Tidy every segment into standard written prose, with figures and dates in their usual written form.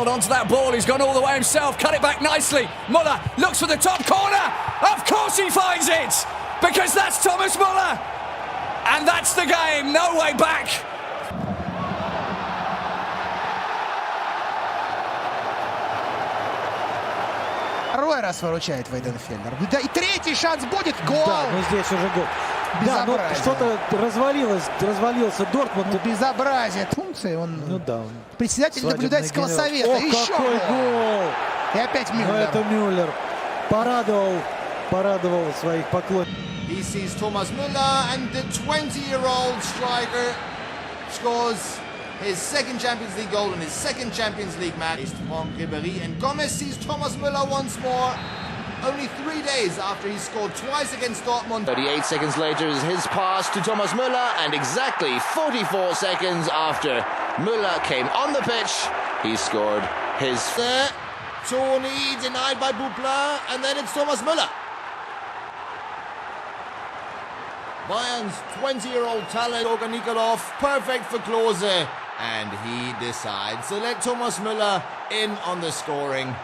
hold on to that ball. He's gone all the way himself. Cut it back nicely. Müller looks for the top corner. Of course he finds it. Because that's Thomas Müller. And that's the game. No way back. Второй раз выручает Вейденфельдер. Да, и третий шанс будет. Гол! Да, но здесь уже гол. Да, ну, что-то развалился Дортмунд. Ну, безобразие. Функции. Он ну, да. Председатель наблюдательского совета. О, еще какой гол! И опять Мюллер. Но это Мюллер. Порадовал своих поклонников. He sees Thomas Müller and the 20-year-old striker scores his second Champions League goal in his second Champions League match. Franck Ribéry and Gomez sees Thomas Müller once more. Only 3 days after he scored twice against Dortmund. 38 seconds later is his pass to Thomas Müller, and exactly 44 seconds after Müller came on the pitch, he scored his there. Tony denied by Bupla, and then it's Thomas Müller. Bayern's 20-year-old talent, Organ Nikolov, perfect for Klose, and he decides to let Thomas Müller in on the scoring.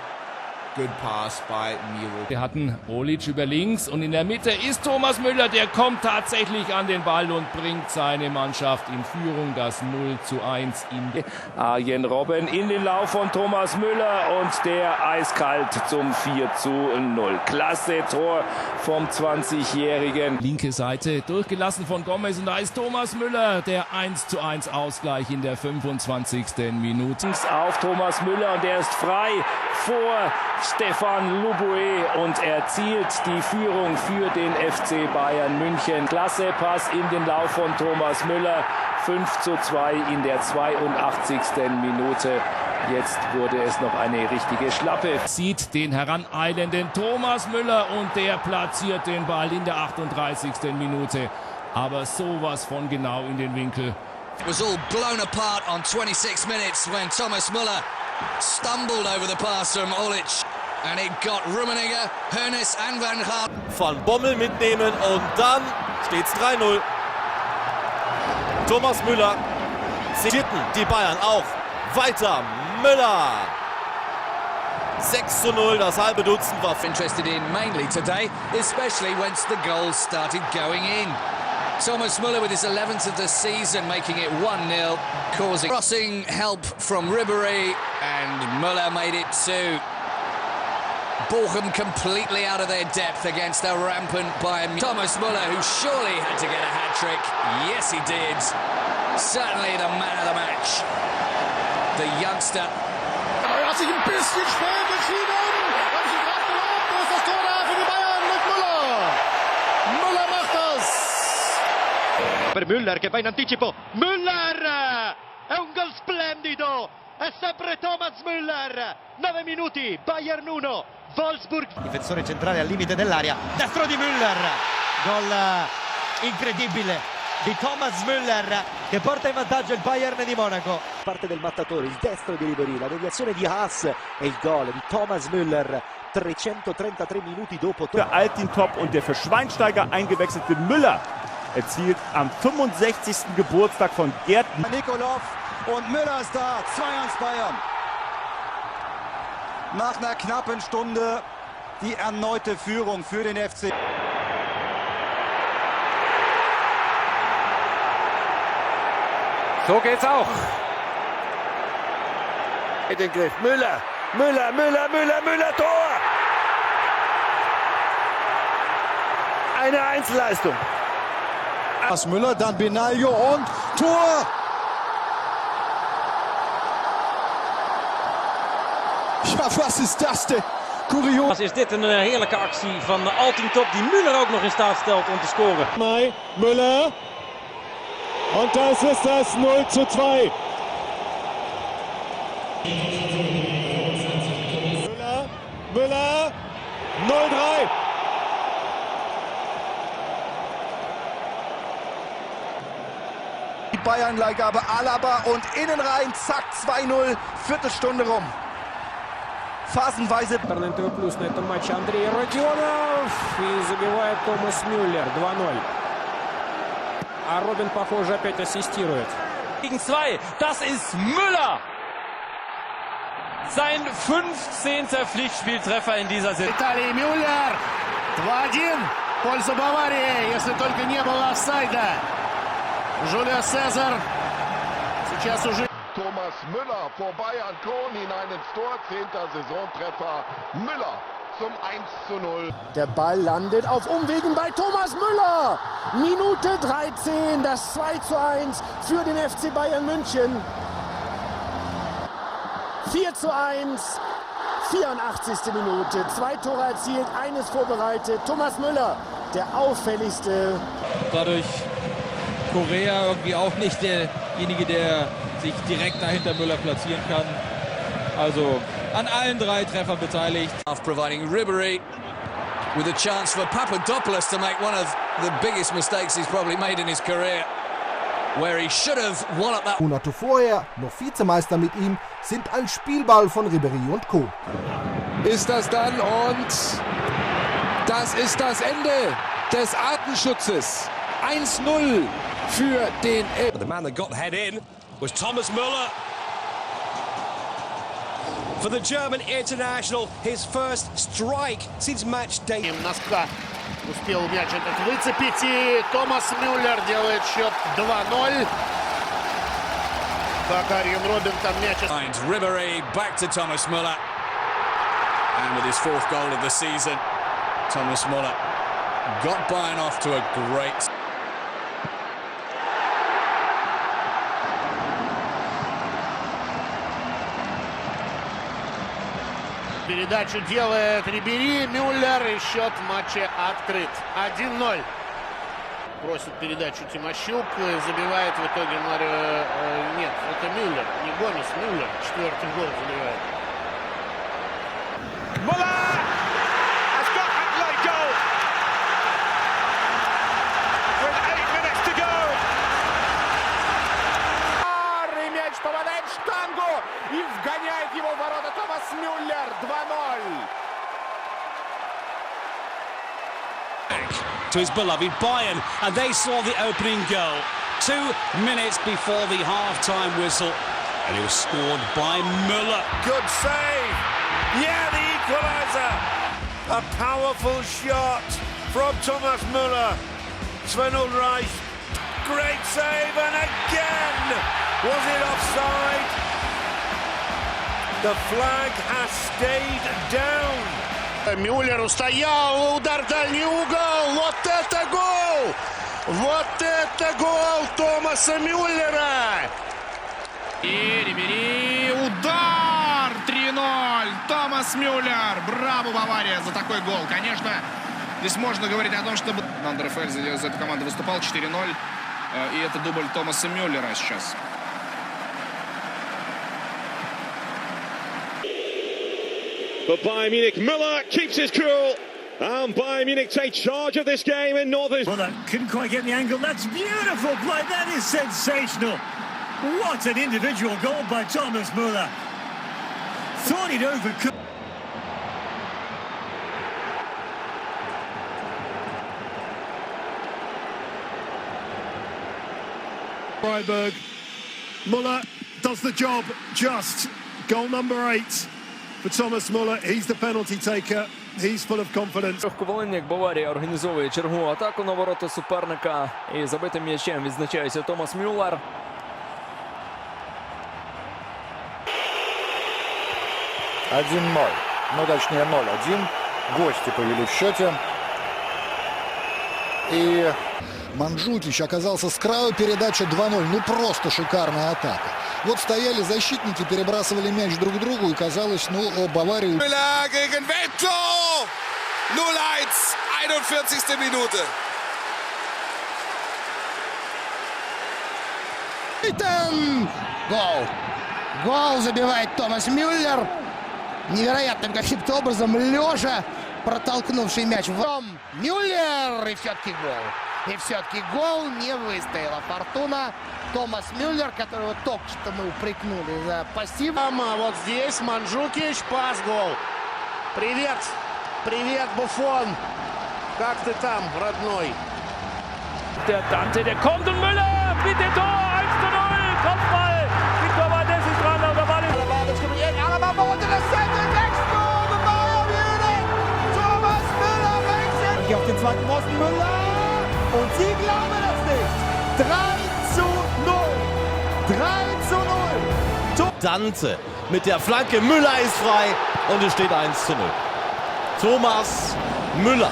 Good pass by Miro. Wir hatten Olic über links und in der Mitte ist Thomas Müller, der kommt tatsächlich an den Ball und bringt seine Mannschaft in Führung. Das 0:1 in Arjen Robben in den Lauf von Thomas Müller und der eiskalt zum 4:0. Klasse Tor vom 20-Jährigen. Linke Seite durchgelassen von Gomez und da ist Thomas Müller, der 1:1 Ausgleich in der 25. Minute. Auf Thomas Müller und der ist frei vor Stefan Luboué und erzielt die Führung für den FC Bayern München. Klasse Pass in den Lauf von Thomas Müller. 5:2 in der 82. Minute. Jetzt wurde es noch eine richtige Schlappe. Sieht den heraneilenden Thomas Müller und der platziert den Ball in der 38. Minute. Aber sowas von genau in den Winkel. It was all blown apart on 26 minutes when Thomas Müller stumbled over the pass from Olic. And it got Rummenigge, Hoeneß and Van Gaal. Von Bommel mitnehmen und dann steht's 3:0. Thomas Müller zitierten die Bayern auch weiter. Müller 6:0, das halbe Dutzend war Interested in mainly today, especially once the goals started going in. Thomas Müller with his 11th of the season, making it 1-0, causing crossing help from Ribéry, and Müller made it 2. Bochum completely out of their depth against a rampant Bayern. Thomas Müller, who surely had to get a hat-trick. Yes, he did. Certainly the man of the match. The youngster. Er hat sich ein bisschen spät entschieden. Haben sie gerade gelobt. Da ist das Tor da für die Bayern mit Müller. Müller macht das. Per Müller che va in anticipo. Müller! È un gol splendido. È sempre Thomas Müller. 9 minuti. Bayern 1. Wolfsburg. Difensore centrale al limite dell'area, destro di Müller, gol incredibile di Thomas Müller che porta in vantaggio il Bayern di Monaco. Parte del mattatore, il destro di Ribéry, la deviazione di Haas e il gol di Thomas Müller 333 Minuten dopo. Der Altintop und der für Schweinsteiger eingewechselte Müller erzielt am 65. Geburtstag von Gerd Nikolov und Müller ist da, 2:1 Bayern. Nach einer knappen Stunde die erneute Führung für den FC. So geht's auch. in den Griff. Müller, Tor! Eine Einzelleistung. Müller, dann Benaglio und Tor! Ja, was is dat denn? Curioos. Is dit een heerlijke actie van de Altintop die Müller ook nog in staat stelt om te scoren. Müller. Und das ist das 0:2. Müller, 0:3. Die Bayern-Leihgabe Alaba und innen rein, zack, 2:0, Viertelstunde rum. Фазенweise. Интернетовый плюс на этом матче Андрей Родионов. И забивает Томас Мюллер 2:0. А Робин, похоже, опять ассистирует. Gegen 2. Das ist Müller. Sein 15. Pflichtspieltreffer in dieser Saison. Виталий Мюллер. 2-1 в пользу Баварии, если только не было офсайда. Julio César сейчас уже... Thomas Müller vorbei an Kohn hinein ins Tor. 10. Saisontreffer. Müller zum 1:0. Der Ball landet auf Umwegen bei Thomas Müller. Minute 13, das 2:1 für den FC Bayern München. 4:1, 84. Minute. 2 Tore erzielt, eines vorbereitet. Thomas Müller, der auffälligste. Dadurch Korea irgendwie auch nicht derjenige, der sich direkt dahinter Müller platzieren kann. Also an allen 3 Treffern beteiligt. Providing Ribery with a chance for Papadopoulos to make one of the biggest mistakes he's probably made in his career, where he should have walloped that. Monate vorher noch Vizemeister mit ihm, sind ein Spielball von Ribery und Co. Ist das dann und das ist das Ende des Artenschutzes. 1:0 für den The man that got the head in was Thomas Müller. For the German international, his first strike since match day. Носка успел мяч этот выцепить, и Томас Мюллер делает счет 2-0. Так, Арjen Robben там мяч. Ribery back to Thomas Müller. And with his 4th goal of the season, Thomas Müller got Bayern off to a great... Передачу делает Рибери, Мюллер, и счет в матче открыт. 1-0. Просит передачу Тимощук, забивает в итоге Марио... Нет, это Мюллер, не Гомес, Мюллер. 4-й гол забивает. Müller has got a late goal. With 8 minutes to go. И мяч попадает в штангу и вгоняет его в ворота Томас Мюллер. 2-0. To his beloved Bayern, and they saw the opening goal 2 minutes before the half-time whistle, and it was scored by Müller. Good save. Yeah, the equaliser. A powerful shot from Thomas Müller. Sven Ulreich. Great save, and again, was it offside? The flag has stayed down. Мюллер устоял, удар в дальний угол. Вот это гол! Вот это гол Томаса Мюллера! И Рибери, удар! 3-0! Томас Мюллер! Браво, Бавария, за такой гол. Конечно, здесь можно говорить о том, что Андерфель за эту команду выступал 4-0. И это дубль Томаса Мюллера сейчас. For Bayern Munich, Müller keeps his cool. And Bayern Munich take charge of this game in Northern. Well, that couldn't quite get the angle. That's beautiful play. That is sensational. What an individual goal by Thomas Müller. Thought he'd overcome. Freiburg. Müller does the job just. Goal number 8 for Thomas Müller. He's the penalty taker. He's full of confidence. Хвилинник Баварія організовує чергову атаку на ворота суперника. І забитим м'ячем відзначається Томас Мюллер. Ну, точнее 0-1. Гости повели в счете. И Манджукич оказался с краю, передача 2-0. Ну, просто шикарная атака. Вот стояли защитники, перебрасывали мяч друг другу, и казалось, ну, Бавария... Müller gegen Vetto! 0-1, 41. Minute. Гол! Гол забивает Томас Мюллер. Невероятным каким-то образом лежа протолкнувший мяч в Мюллер. И все-таки гол. И все-таки гол, не выстояла фортуна. Томас Мюллер, которого только что мы упрекнули за пассив. Вот здесь Манджукич, пас, гол. Привет, привет, Буфон. Как ты там, родной? Der Dante, der kommt und Müller mit dem Tor 1:0. Kopfball. Die Torwart ist dran, aber der Ball ist... zweiten Pfosten Müller. Und sie glauben es nicht. 3:0. 3:0. Dante mit der Flanke. Müller ist frei und es steht 1:0. Thomas Müller.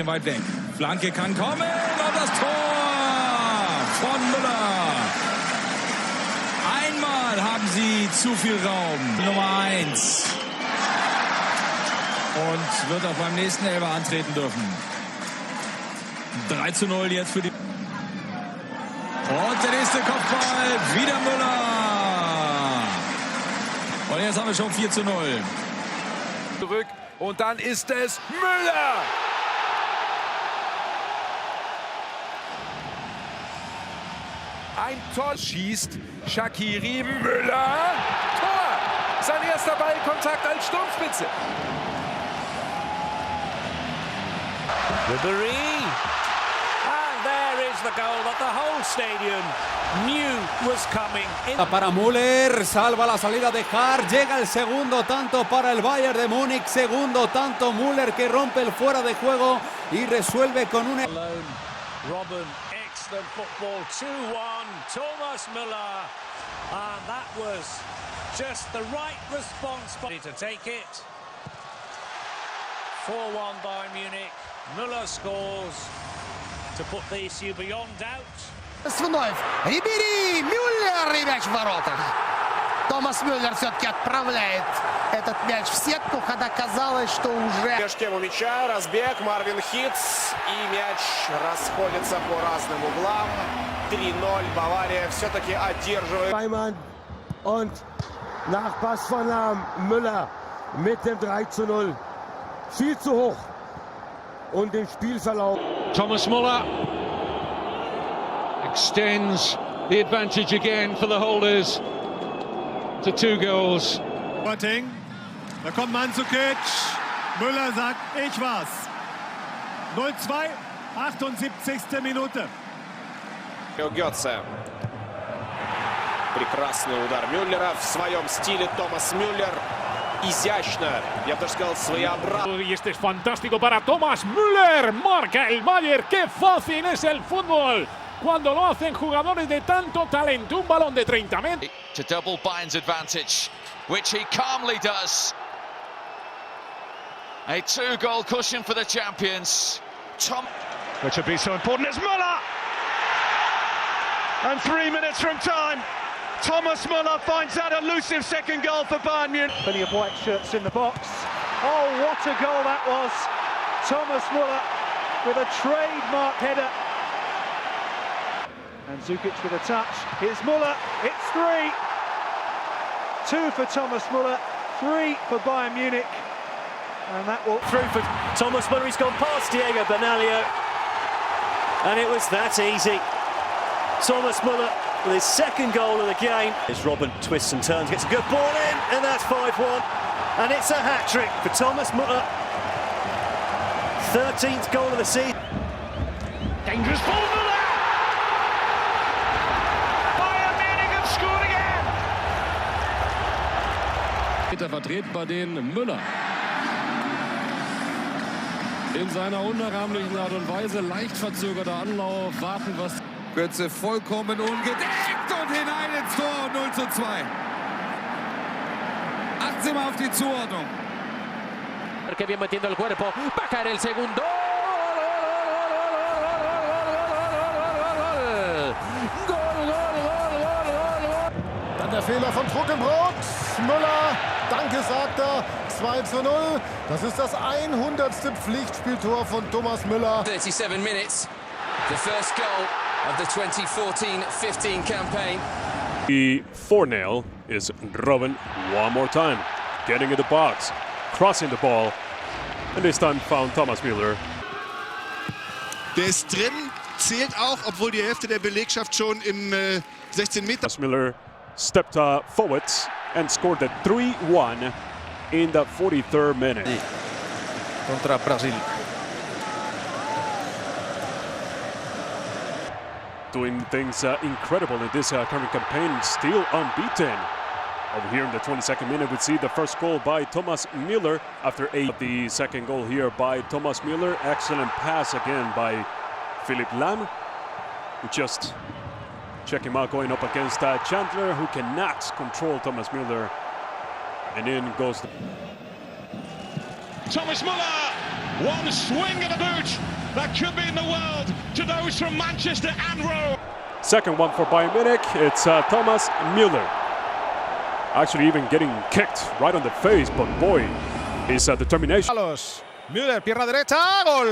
Weit weg. Flanke kann kommen und das Tor von Müller. Einmal haben sie zu viel Raum. Nummer 1. Und wird auch beim nächsten Elfer antreten dürfen. 3:0 jetzt für die. Und der nächste Kopfball. Wieder Müller. Und jetzt haben wir schon 4:0. Zurück. Und dann ist es Müller. Ein Tor schießt Shaqiri. Müller. Tor. Sein erster Ballkontakt als Sturmspitze. Ribery. And there is the goal that the whole stadium knew was coming. Para Müller, salva la salida de Hart, llega el segundo tanto para el Bayern de Múnich, segundo tanto Müller que rompe el fuera de juego y resuelve con un... Robin, excellent football, 2-1, Thomas Müller, and that was just the right response to take it. 4-1 Bayern Munich, Müller scores to put the issue beyond doubt. Вновь Рибери, Мюллер и мяч в воротах. Томас Мюллер все-таки отправляет этот мяч в сетку, когда казалось, что уже... Меж тем у мяча, разбег, Марвин Хитц, и мяч расходится по разным углам. 3:0, Бавария все-таки одерживает. Beimann und Nachpass von Müller mit dem 3:0. Viel zu hoch und im Spielverlauf. Thomas Müller extends the advantage again for the holders to 2 goals. Da kommt Mandzukic. Müller sagt, ich war's. 0:2, 78. Minute. Götze. Прекрасный удар Мюллера в своем стиле. Томас Мюллер. Изящно, я бы даже сказал, своеобразно. Y este es fantástico para Thomas Müller. Marca el Bayern. ¡Qué fácil es el fútbol! Cuando lo hacen jugadores de tanto talento. Un balón de 30 metros. To double Bayern's advantage, which he calmly does. A 2-goal cushion for the champions. Which would be so important as Müller. And 3 minutes from time, Thomas Müller finds that elusive second goal for Bayern Munich. Plenty of white shirts in the box. Oh, what a goal that was. Thomas Müller with a trademark header. And Zukic with a touch. Here's Müller. It's 3. 2 for Thomas Müller. 3 for Bayern Munich. And that will... Through for Thomas Müller. He's gone past Diego Bernalillo. And it was that easy. Thomas Müller with his second goal of the game. As Robin twists and turns, gets a good ball in, and that's 5-1. And it's a hat-trick for Thomas Müller. 13th goal of the season. Dangerous ball, Müller! Bayern Munich have scored again! Vertreten bei den Müller. In seiner unnachahmlichen Art und Weise, leicht verzögerter Anlauf, warten was... Götze vollkommen ungedeckt und hinein ins Tor, 0:2. Achten Sie mal auf die Zuordnung. Que bien metiendo el cuerpo, va a caer el segundo. Dann der Fehler von Truckenbrot. Müller, danke, sagt er. 2:0. Das ist das 100. Pflichtspieltor von Thomas Müller. 37 minutes. The first goal of the 2014-15 campaign. The 4-0 is Robin one more time. Getting in the box, crossing the ball, and this time found Thomas Müller. Der ist drin, zählt auch, obwohl die Hälfte der Belegschaft schon im 16 Meter... Thomas Müller stepped forwards and scored the 3-1 in the 43rd minute. Contra Brasil. doing things incredible in this current campaign, still unbeaten. Over here in the 22nd minute, we see the first goal by Thomas Müller after the second goal here by Thomas Müller. Excellent pass again by Philipp Lahm, who just check him out going up against Chandler, who cannot control Thomas Müller. And in goes Thomas Müller, one swing of the boot that could be in the world to those from Manchester and Rome. Second one for Bayern Munich, it's Thomas Müller. Actually even getting kicked right on the face, but boy, his determination. Müller, pierna derecha, gol.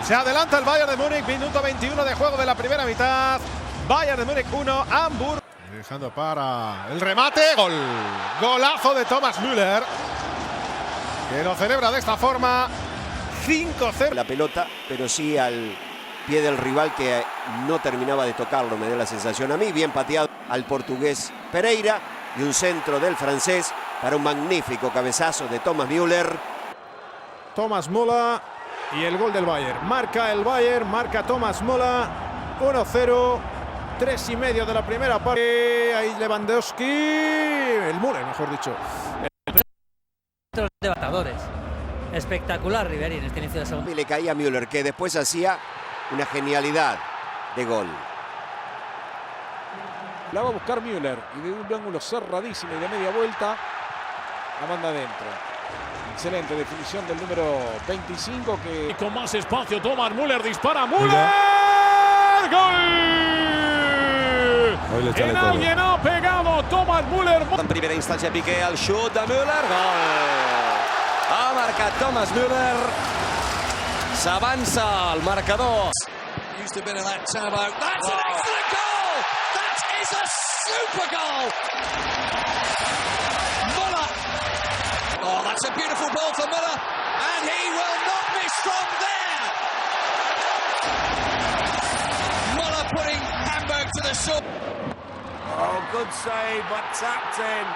Se adelanta el Bayern de Múnich, minuto 21 de juego de la primera mitad. Bayern de Múnich 1, Hamburgo. Dejando para el remate, gol. Golazo de Thomas Müller, que lo celebra de esta forma. 5-0. La pelota, pero sí al pie del rival que no terminaba de tocarlo, me dio la sensación a mí. Bien pateado al portugués Pereira y un centro del francés para un magnífico cabezazo de Thomas Müller. Thomas Müller y el gol del Bayern. Marca el Bayern, marca Thomas Müller. 1-0, 3,5 de la primera parte. Ahí Lewandowski, el Müller, mejor dicho. De batadores. Espectacular Ribéry en este inicio de segundo. Y le caía a Müller, que después hacía una genialidad de gol. La va a buscar Müller y de un ángulo cerradísimo y de media vuelta la manda adentro. Excelente definición del número 25 que... Y con más espacio Thomas Müller dispara. ¡Müller! ¡Gol! En alguien ha pegado Thomas Müller. En primera instancia Piqué al shoot de Müller. Gol! Ha marcat Thomas Müller. S'avança el marcador. Used a bit of that turbo. That's an excellent goal! That is a super goal! Müller. Oh, that's a beautiful ball for Müller, and he will not miss from there. Müller putting Hamburg to the sword. Oh, good save, but tapped in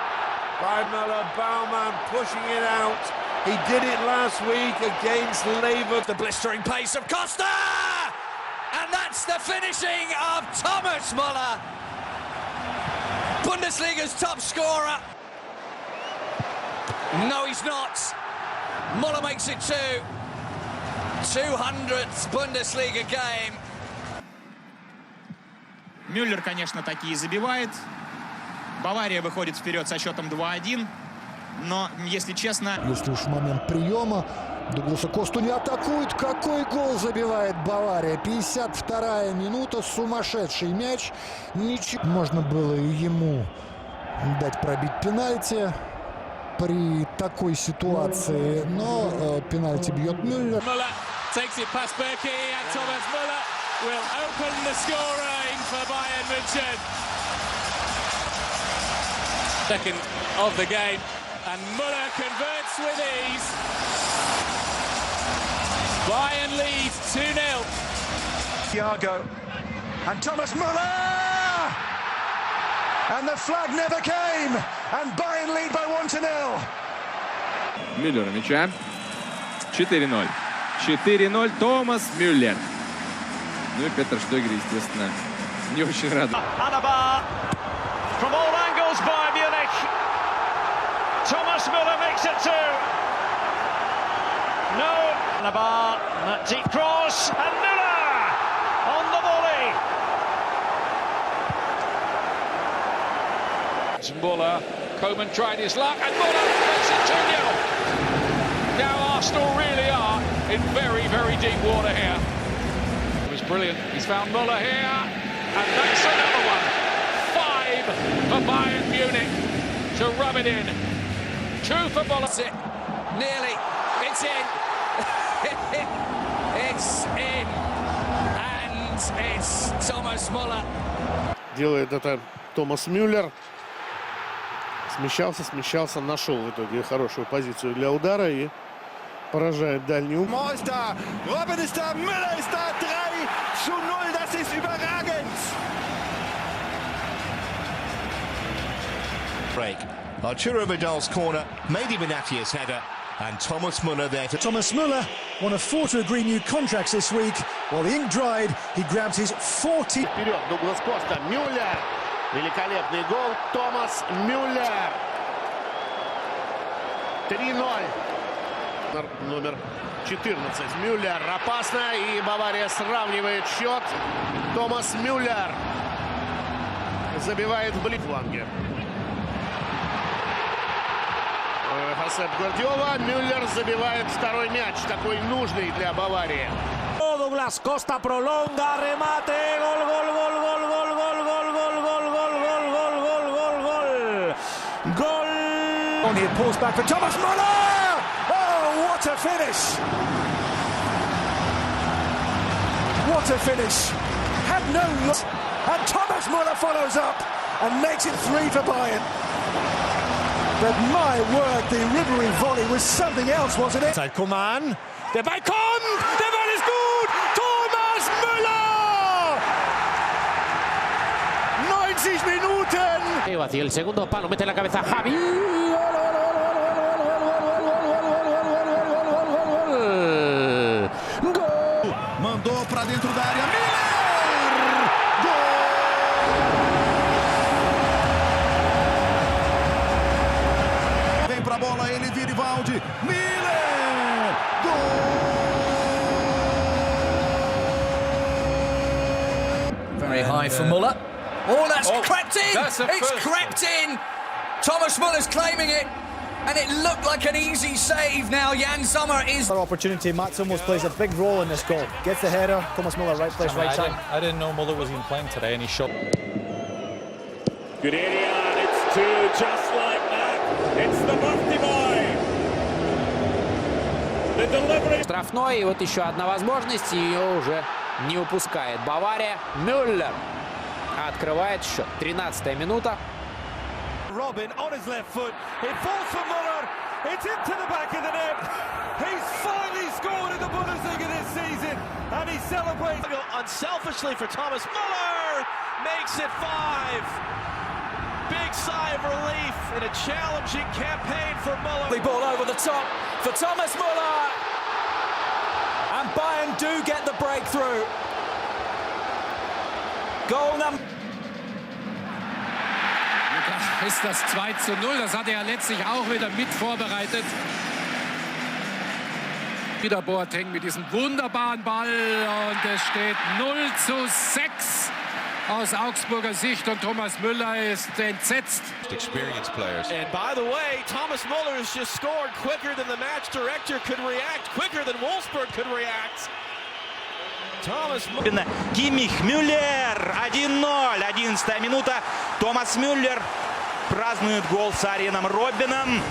by Müller. Baumann pushing it out. He did it last week against Lever. The blistering pace of Costa! And that's the finishing of Thomas Müller. Bundesliga's top scorer. No, he's not. Müller makes it 200th Bundesliga game. Müller, конечно, такие забивает. Бавария выходит вперед со счетом 2-1. Но, если честно... Если уж момент приема, Дугласа Косту не атакует. Какой гол забивает Бавария. 52-я минута, сумасшедший мяч. Ничего. Можно было и ему дать пробить пенальти при такой ситуации, но пенальти бьет Müller. Müller takes it past Berkey and Thomas Müller will open the scoring for Bayern Munich. Second of the game, and Müller converts with ease. Bayern leads 2-0. Thiago and Thomas Müller! And the flag never came, and Bayern lead by 1-0. Müller мяча. 4-0. 4-0 Томас Мюллер. Ну и Петр Штойгер, естественно, не очень рад. Alaba from all angles by Munich. Thomas Müller makes it 2. No. Alaba, that deep cross, and Müller on the volley. Müller, Koeman tried his luck, and Müller makes it 2-0. Now Arsenal really are in very, very deep water here. It was brilliant. He's found Müller here, and that's another one. 5 for Bayern Munich to rub it in. 2 for Müller. That's it. Nearly. It's in. It's in. And it's Thomas Müller. Делает это Томас Мюллер. Смещался, нашел в итоге хорошую позицию для удара и поражает дальнюю. Meister, Robben ist da, Müller ist da, 3-0, das ist überragend. Break. Arturo Vidal's corner, Mehdi Benatia header, And Thomas Müller there. Thomas Müller, one of 4 to agree new contracts this week. While the ink dried, he grabbed his 40. Вперед, Дуглас Коста, Мюллер. Великолепный гол, Томас Мюллер. 3-0. Номер 14. Мюллер опасно, и Бавария сравнивает счет. Томас Мюллер забивает в фланге. Хосеп Гвардиола. Мюллер забивает второй мяч, такой нужный для Баварии. Douglas Costa prolonga, remate, gol, gol, gol, gol, gol, gol, gol, gol, gol, gol, gol, gol, gol, gol, gol, gol. On here, pulls back for Thomas Müller! Oh, what a finish! What a finish! Had no look, and Thomas Müller follows up and makes it 3 for Bayern. But my word, the Ribery volley was something else, wasn't it? Coman, der Ball kommt, der Ball ist gut, Thomas Müller! 90 Minuten! Y el segundo palo, mete la cabeza Javi. Gol! Mandou para dentro da área, Müller! Gol! Vem pra bola, ele vira Valde, Müller! Gol! Very high for Müller. Oh, that's crept in! It's crept in! Thomas Müller's claiming it, and it looked like an easy save. Now Jan Sommer is... Opportunity. Mats almost plays a big role in this goal. Gets the header. Thomas Müller, right place, right time. I didn't know Müller was even playing today, and he shot. Good area, and it's 2 just like that. It's the birthday boy. The delivery. Штрафной, и вот еще одна возможность, ее уже не упускает Бавария. Müller открывает счет. 13-я минута. Robin on his left foot. It falls for Müller. It's into the back of the net. He's finally scored in the Bundesliga this season, and he celebrates unselfishly for Thomas Müller. Makes it 5. Big sigh of relief in a challenging campaign for Müller. The ball over the top for Thomas Müller. And Bayern do get the breakthrough. Goal number. Ist das 2:0. Das hat er ja letztlich auch wieder mit vorbereitet. Wieder Boateng mit diesem wunderbaren Ball und es steht 0:6 aus Augsburger Sicht und Thomas Müller ist entsetzt. Experienced players. And by the way, Thomas Müller has just scored quicker than the match director could react, quicker than Wolfsburg could react. Thomas Müller. Kimmich Müller 1-0. 11-я минута. Томас Мюллер празднует гол с Ариеном Роббином.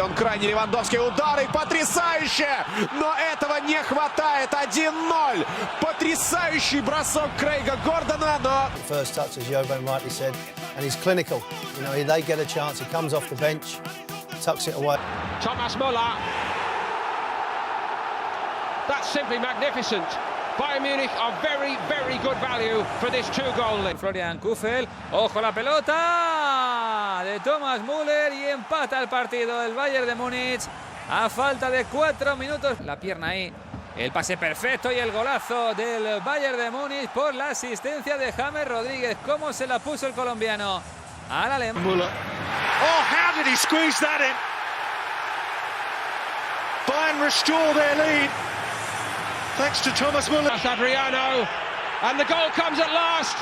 Он крайне Левандовский, удары, потрясающе! Но этого не хватает. 1-0. Потрясающий бросок Крейга Гордона, но... First touch, as Jovan rightly said, and he's clinical. You know, they get a chance, he comes off the bench, tucks it away. Thomas Müller. That's simply magnificent. Bayern Munich are very, very good value for this 2-goal lead. Florian Kuffel, ojo la pelota de Thomas Müller y empata el partido del Bayern de Múnich a falta de 4 minutos. La pierna ahí, el pase perfecto y el golazo del Bayern de Múnich por la asistencia de James Rodríguez. ¿Cómo se la puso el colombiano al alemán? Müller. Oh, how did he squeeze that in? Bayern restore their lead. Thanks to Thomas Müller. Adriano, and the goal comes at last.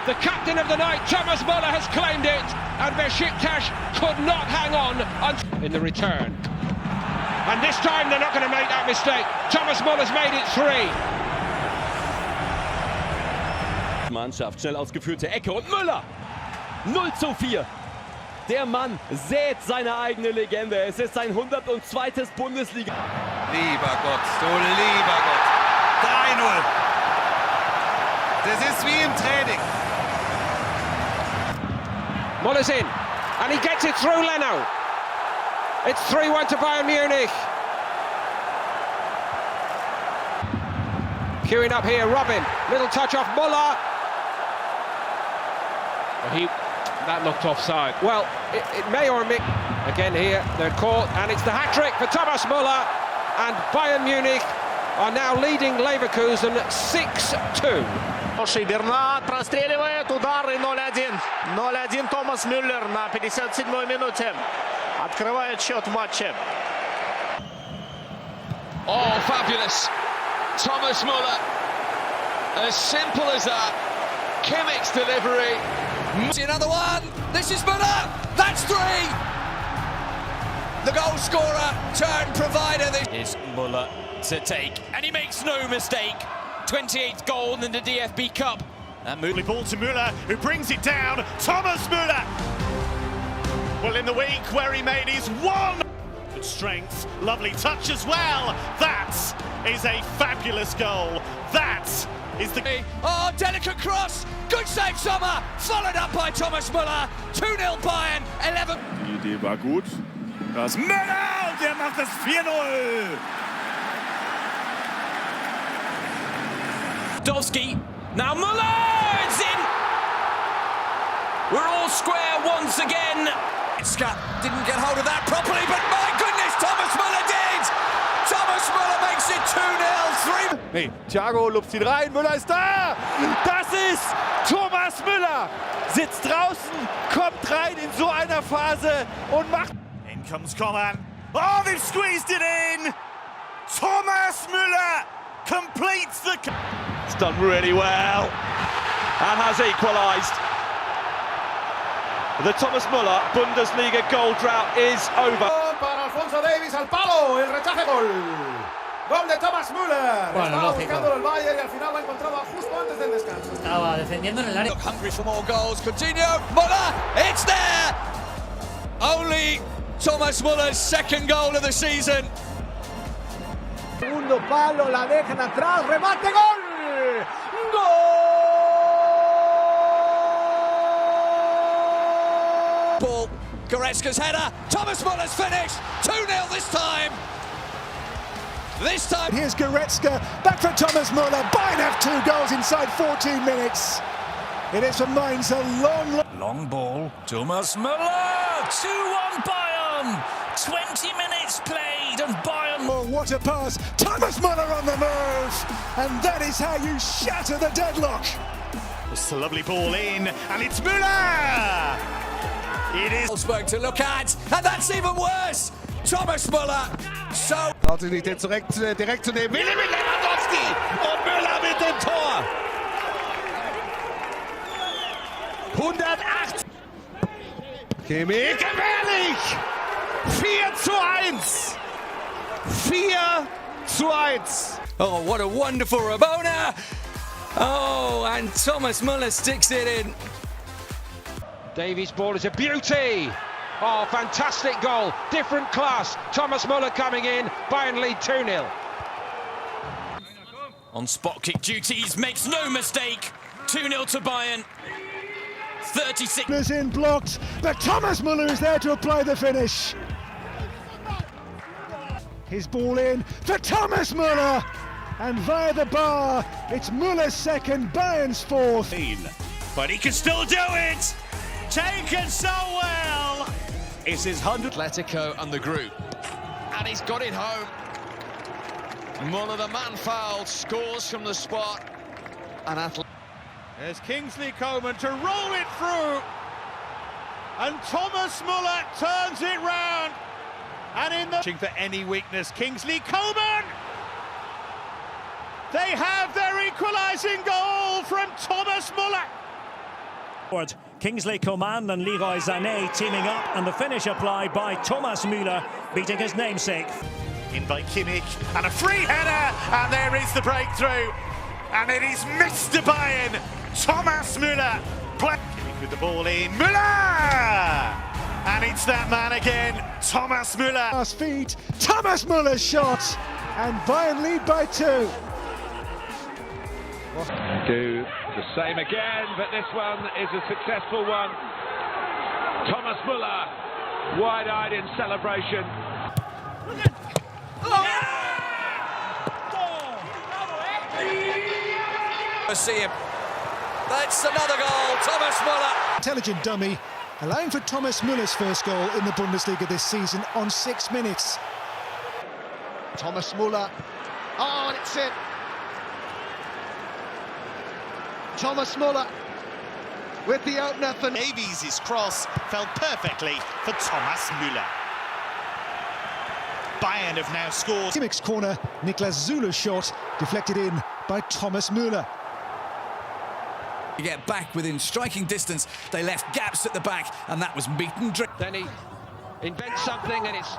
The captain of the night, Thomas Müller, has claimed it, and Besiktas could not hang on in the return. And this time they're not going to make that mistake. Thomas Müller's made it 3. Mannschaft schnell ausgeführte Ecke und Müller 0:4. Der Mann sät seine eigene Legende. Es ist sein 102. Bundesliga. Lieber Gott, du lieber Gott. 3:0. Das ist wie im Training. Müller's in, and he gets it through Leno. It's 3-1 to Bayern Munich. Queuing up here, Robin. Little touch off Müller. That looked offside. Well, it may or may... Again here, they're caught, and it's the hat-trick for Thomas Müller, and Bayern Munich are now leading Leverkusen 6-2. Бернат простреливает, удар и 0-1. 0-1 Томас Мюллер на 57-й минуте. Открывает счет в матче. Oh, fabulous. Thomas Müller. As simple as that. Kimmich's delivery. See another one. This is Müller. That's 3. The goal scorer, turn provider. Is Müller to take, and he makes no mistake. 28th goal in the DFB Cup. And ball to Müller, who brings it down. Thomas Müller. Well, in the week where he made his one. Good strength, lovely touch as well. That is a fabulous goal. That is the... Oh, delicate cross. Good save, Sommer. Followed up by Thomas Müller. 2-0 Bayern. 11. Die Idee war gut. Das Müller, und der macht das 4-0. Dovsky, now Müller, it's in! We're all square once again. Scott didn't get hold of that properly, but my goodness, Thomas Müller did! Thomas Müller makes it 2-0, 3... Nee, Thiago lupft ihn rein, Müller ist da! Das ist Thomas Müller! Sitzt draußen, kommt rein in so einer Phase und macht... In comes Coman. Oh, they've squeezed it in! Thomas Müller completes the... It's done really well and has equalised. The Thomas Müller Bundesliga goal drought is over. Para Alfonso Davies al palo, el rechace gol. Gol de Thomas Müller. Estaba buscando el Bayern y al final lo ha encontrado justo antes del descanso. Estaba defendiendo en el área. Hungry for more goals. Coutinho, Müller, it's there. Only Thomas Müller's second goal of the season. Segundo palo, la dejan atrás, remate, gol. Ball, Goretzka's header, Thomas Müller's finished, 2-0 this time. This time. Here's Goretzka, back for Thomas Müller. Bayern have 2 goals inside 14 minutes. It is for Mainz a long ball, Thomas Müller, 2-1 Bayern. 20 minutes played and Bayern... Oh, what a pass, Thomas Müller on the move. And that is how you shatter the deadlock. It's a lovely ball in, and it's Müller! It is... Wolfsburg to look at, and that's even worse. Thomas Müller, so... Traut sich nicht, den direkt zu nehmen. Willi mit Lewandowski und Müller mit dem Tor. 108. Kimmich, gefährlich! 4-1. 4-1. Oh, what a wonderful Rabona. Oh, and Thomas Müller sticks it in. Davies' ball is a beauty. Oh, fantastic goal. Different class. Thomas Müller coming in. Bayern lead 2-0. On spot kick duties, makes no mistake. 2-0 to Bayern. 36. In blocked, but Thomas Müller is there to apply the finish. His ball in for Thomas Müller, and via the bar, it's Müller's second, Bayern's fourth. But he can still do it. Taken so well. It's his 100th. Atletico and the group. And he's got it home. Müller, the man fouled, scores from the spot. And there's Kingsley Coman to roll it through. And Thomas Müller turns it round. And in the... For any weakness, Kingsley Coman! They have their equalising goal from Thomas Müller. Kingsley Coman and Leroy Sané teaming up, and the finish applied by Thomas Müller, beating his namesake. In by Kimmich, and a free header, and there is the breakthrough. And it is Mr. Bayern, Thomas Müller. Kimmich with the ball in, Müller! And it's that man again, Thomas Müller. Last feet, Thomas Müller's shot, and Bayern lead by 2. Do the same again, but this one is a successful one. Thomas Müller, wide-eyed in celebration. I see him. That's another goal, Thomas Müller. Intelligent dummy, allowing for Thomas Müller's first goal in the Bundesliga this season on 6 minutes. Thomas Müller. Oh, and it's in. Thomas Müller with the opener for Davies' cross fell perfectly for Thomas Müller. Bayern have now scored. Kimmich's corner, Niklas Zula's shot deflected in by Thomas Müller. To get back within striking distance, they left gaps at the back, and that was meat and drink. Then he invents something, and it's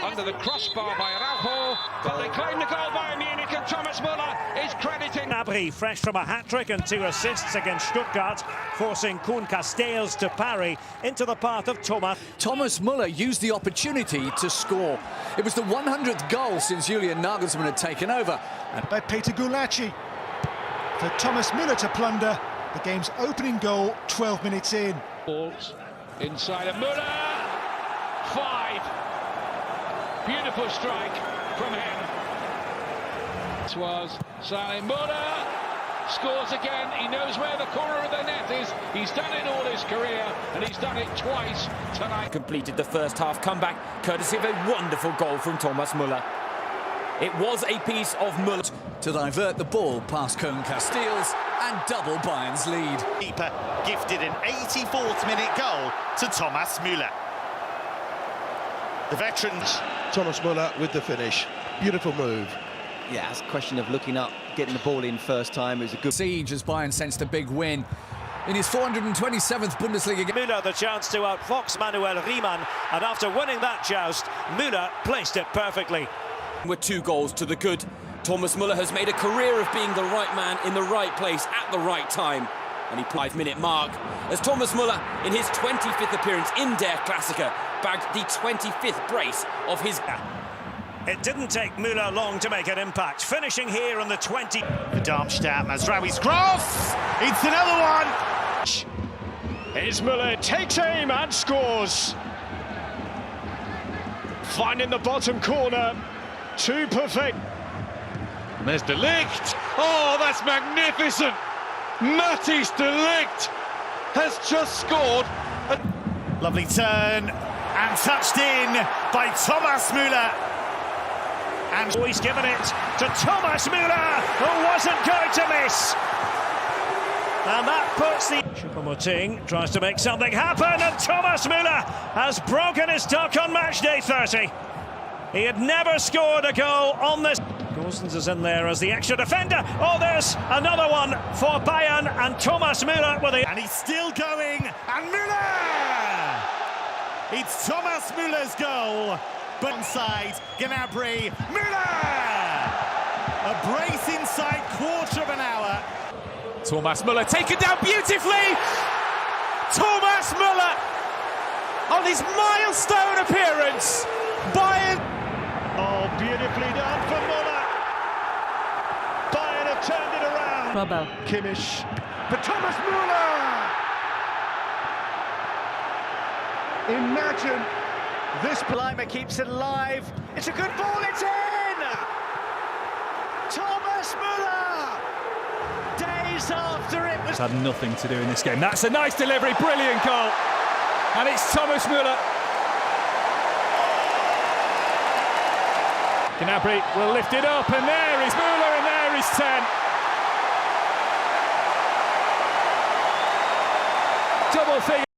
under the crossbar by Araujo, but they claim the goal by Munich, and Thomas Müller is crediting. Gnabry, fresh from a hat-trick and 2 assists against Stuttgart, forcing Kuhn Castells to parry into the path of Thomas. Thomas Müller used the opportunity to score. It was the 100th goal since Julian Nagelsmann had taken over. And by Peter Gulacsi. For Thomas Müller to plunder the game's opening goal 12 minutes in. Balls inside of Müller. 5. Beautiful strike from him. This was Salim Müller. Scores again. He knows where the corner of the net is. He's done it all his career, and he's done it twice tonight. Completed the first half comeback, courtesy of a wonderful goal from Thomas Müller. It was a piece of Müller to divert the ball past Kuhn Castells and double Bayern's lead. Keeper gifted an 84th minute goal to Thomas Müller. The veterans. Thomas Müller with the finish. Beautiful move. Yeah, it's a question of looking up, getting the ball in first time. It was a good siege as Bayern sensed a big win. In his 427th Bundesliga game. Müller the chance to outfox Manuel Riemann, and after winning that joust, Müller placed it perfectly. With 2 goals to the good, Thomas Müller has made a career of being the right man in the right place at the right time. And he 5-minute mark as Thomas Müller, in his 25th appearance in Der Klassiker, bagged the 25th brace of his... It didn't take Müller long to make an impact, finishing here on the 20. For Darmstadt, Mazraoui's cross! It's another one! Here's Müller, takes aim and scores. Finding the bottom corner, too perfect. And there's De Ligt. Oh, that's magnificent! Matthijs De Ligt has just scored. Lovely turn and touched in by Thomas Müller. And he's given it to Thomas Müller, who wasn't going to miss. And that puts the... Choupo-Moting tries to make something happen, and Thomas Müller has broken his duck on match day 30. He had never scored a goal on this. Gosens is in there as the extra defender. Oh, there's another one for Bayern, and Thomas Müller with it. And he's still going, and Müller! It's Thomas Müller's goal. But onside, Gnabry, Müller! A brace inside quarter of an hour. Thomas Müller taken down beautifully. Thomas Müller on his milestone appearance. Bayern. Oh, beautifully done for Müller. Bayern have turned it around. Robbo. Kimmich for Thomas Müller. Imagine this. Lima keeps it alive. It's a good ball. It's in. Thomas Müller. Days after it was. Had nothing to do in this game. That's a nice delivery. Brilliant goal. And it's Thomas Müller. Gnabry will lift it up, and there is Müller, and there is 10. Double figure.